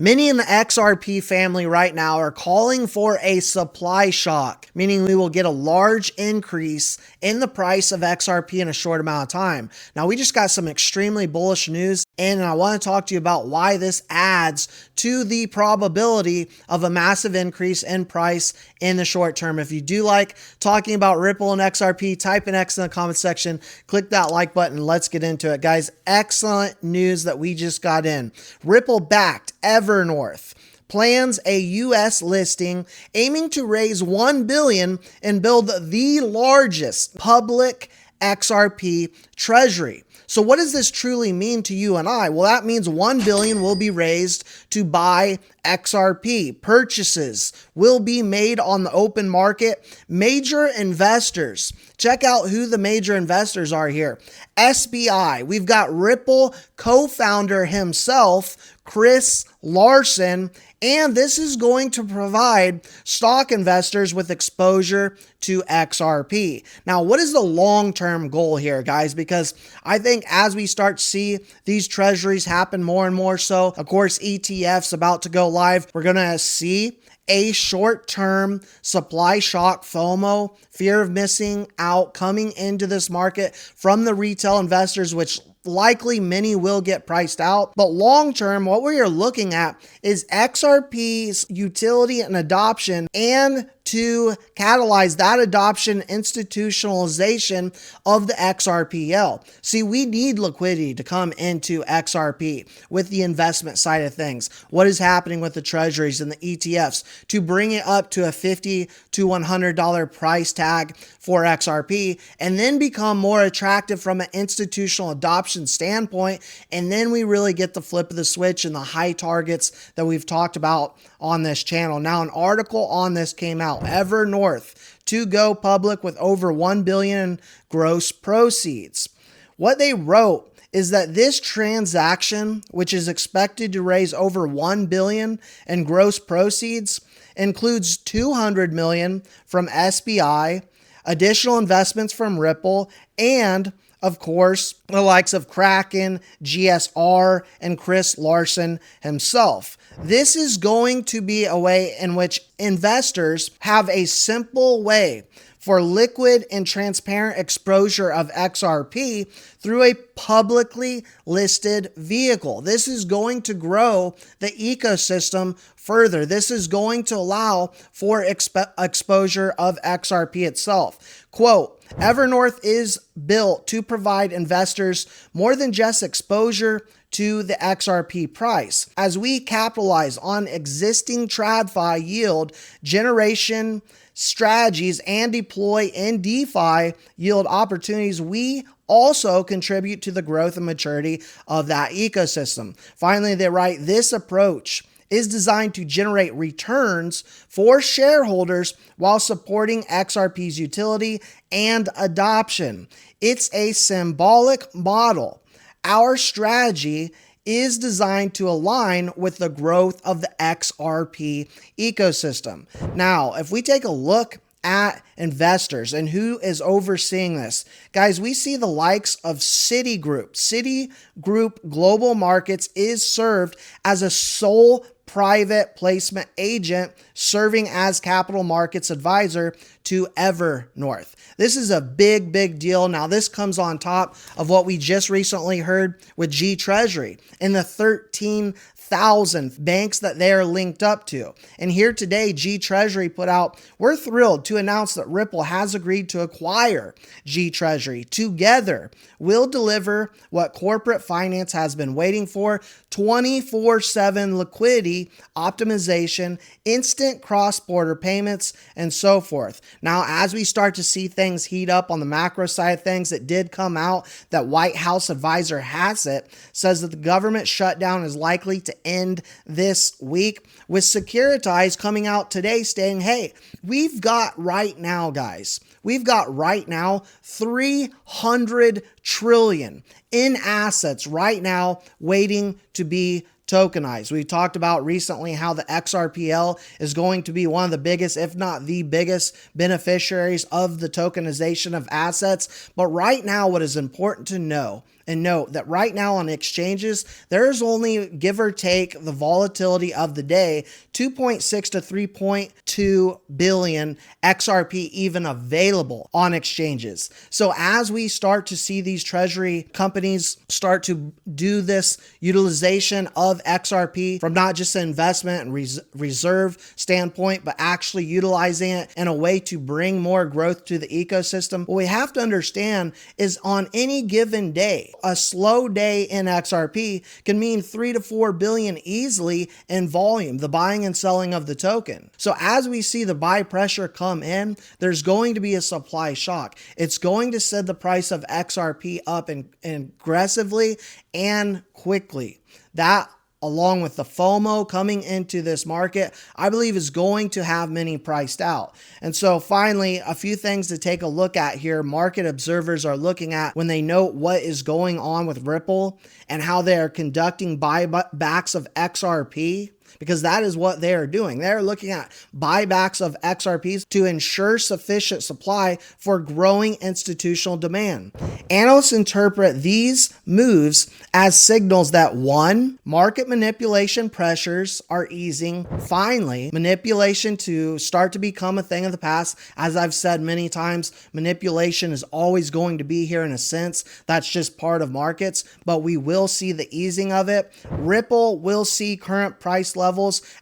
Many in the XRP family right now are calling for a supply shock, meaning we will get a large increase in the price of XRP in a short amount of time. Now, we just got some extremely bullish news, and I want to talk to you about why this adds to the probability of a massive increase in price in the short term. If you do like talking about Ripple and XRP, type in X in the comment section, click that like button. Let's get into it, guys. Excellent news that we just got in. Ripple backed Evernorth plans a U.S. listing aiming to raise $1 billion and build the largest public XRP treasury. So what does this truly mean to you and I? Well, that means $1 billion will be raised to buy XRP. Purchases will be made on the open market. Major investors. Check out who the major investors are here. SBI. We've got Ripple co-founder himself, Chris Larsen, and this is going to provide stock investors with exposure to XRP. Now, what is the long-term goal here, guys? Because I think as we start to see these treasuries happen more and more so, of course, ETFs about to go live, we're going to see a short-term supply shock, FOMO, fear of missing out, coming into this market from the retail investors, which likely many will get priced out. But long term, what we are looking at is XRP's utility and adoption, and to catalyze that adoption, institutionalization of the XRPL. See, we need liquidity to come into XRP with the investment side of things. What is happening with the treasuries and the ETFs to bring it up to a $50 to $100 price tag for XRP, and then become more attractive from an institutional adoption standpoint. And then we really get the flip of the switch and the high targets that we've talked about on this channel. Now, an article on this came out. Evernorth to go public with over $1 billion in gross proceeds. What they wrote is that this transaction, which is expected to raise over $1 billion in gross proceeds, includes $200 million from SBI, additional investments from Ripple, and of course, the likes of Kraken, GSR, and Chris Larsen himself. This is going to be a way in which investors have a simple way for liquid and transparent exposure of XRP through a publicly listed vehicle. This is going to grow the ecosystem further. This is going to allow for exposure of XRP itself. Quote, Evernorth is built to provide investors more than just exposure to the XRP price. As we capitalize on existing TradFi yield generation strategies and deploy in DeFi yield opportunities, we also contribute to the growth and maturity of that ecosystem. Finally, they write, this approach is designed to generate returns for shareholders while supporting XRP's utility and adoption. It's a symbolic model. Our strategy is designed to align with the growth of the XRP ecosystem. Now, if we take a look at investors and who is overseeing this, guys, we see the likes of Citigroup. Citigroup Global Markets is served as a sole private placement agent, serving as capital markets advisor to Evernorth. This is a big deal. Now, this comes on top of what we just recently heard with GTreasury and the 13,000 banks that they are linked up to. And here today, GTreasury put out, we're thrilled to announce that Ripple has agreed to acquire GTreasury. Together, we'll deliver what corporate finance has been waiting for: 24/7 liquidity, optimization, instant cross-border payments, and so forth. Now, as we start to see things heat up on the macro side of things, it did come out that White House advisor Hassett says that the government shutdown is likely to end this week, with Securitize coming out today saying, hey, we've got right now, guys, we've got right now 300 trillion in assets right now waiting to be tokenized. We talked about recently how the XRPL is going to be one of the biggest, if not the biggest, beneficiaries of the tokenization of assets. But right now, what is important to know and note that right now on exchanges, there's only, give or take the volatility of the day, 2.6 to 3.2 billion XRP even available on exchanges. So as we start to see these treasury companies start to do this utilization of XRP from not just an investment and reserve standpoint, but actually utilizing it in a way to bring more growth to the ecosystem, what we have to understand is on any given day, a slow day in XRP can mean 3 to 4 billion easily in volume, the buying and selling of the token. So as we see the buy pressure come in, there's going to be a supply shock. It's going to send the price of XRP up aggressively and quickly. That, along with the FOMO coming into this market, I believe is going to have many priced out. And so finally, a few things to take a look at here market observers are looking at when they note what is going on with Ripple and how they are conducting buybacks of XRP. Because that is what they are doing. They're looking at buybacks of XRPs to ensure sufficient supply for growing institutional demand. Analysts interpret these moves as signals that 1, market manipulation pressures are easing. Finally, manipulation to start to become a thing of the past. As I've said many times, manipulation is always going to be here in a sense. That's just part of markets, but we will see the easing of it. Ripple will see current price levels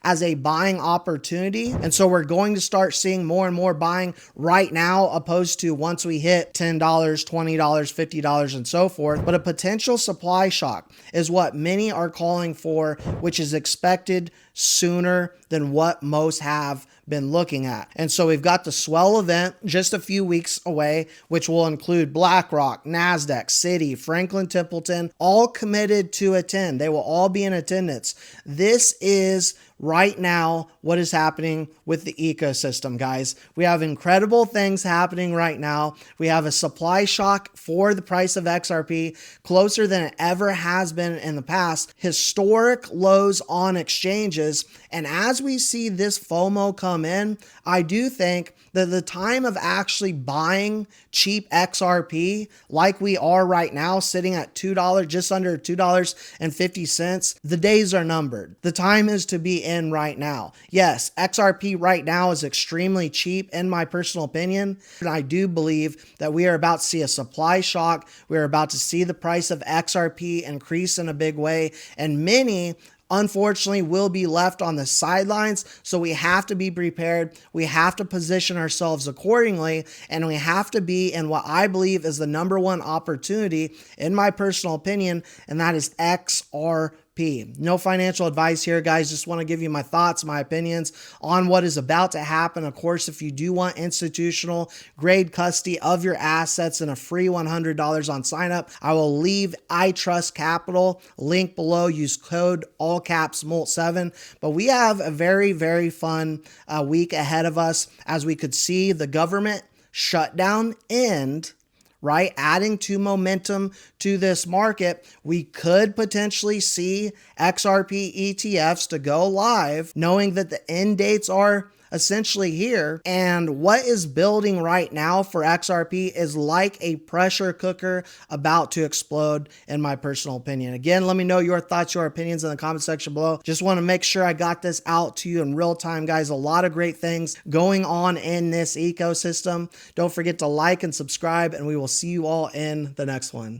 as a buying opportunity. And so we're going to start seeing more and more buying right now, opposed to once we hit $10, $20, $50, and so forth. But a potential supply shock is what many are calling for, which is expected sooner than what most have been looking at. And so we've got the Swell event just a few weeks away, which will include BlackRock, NASDAQ, Citi, Franklin Templeton, all committed to attend. They will all be in attendance. This is right now what is happening with the ecosystem, guys. We have incredible things happening right now. We have a supply shock for the price of XRP closer than it ever has been in the past, historic lows on exchanges. And as we see this FOMO come in, I do think that the time of actually buying cheap XRP like we are right now, sitting at $2, just under $2.50, the days are numbered. The time is to be in right now. Yes, XRP right now is extremely cheap in my personal opinion. And I do believe that we are about to see a supply shock. We are about to see the price of XRP increase in a big way. And many, unfortunately, will be left on the sidelines. So we have to be prepared. We have to position ourselves accordingly. And we have to be in what I believe is the number one opportunity, in my personal opinion, and that is XRP. No financial advice here, guys. Just want to give you my thoughts, my opinions on what is about to happen. Of course, if you do want institutional grade custody of your assets and a free $100 on sign up, I will leave I Trust Capital link below. Use code all caps MOLT7. But we have a very, very fun week ahead of us as we could see the government shutdown end, right? Adding to momentum to this market, we could potentially see XRP ETFs to go live, knowing that the end dates are essentially here. And what is building right now for XRP is like a pressure cooker about to explode, in my personal opinion. Again, let me know your thoughts, your opinions in the comment section below. Just want to make sure I got this out to you in real time, guys. A lot of great things going on in this ecosystem. Don't forget to like and subscribe, and we will see you all in the next one.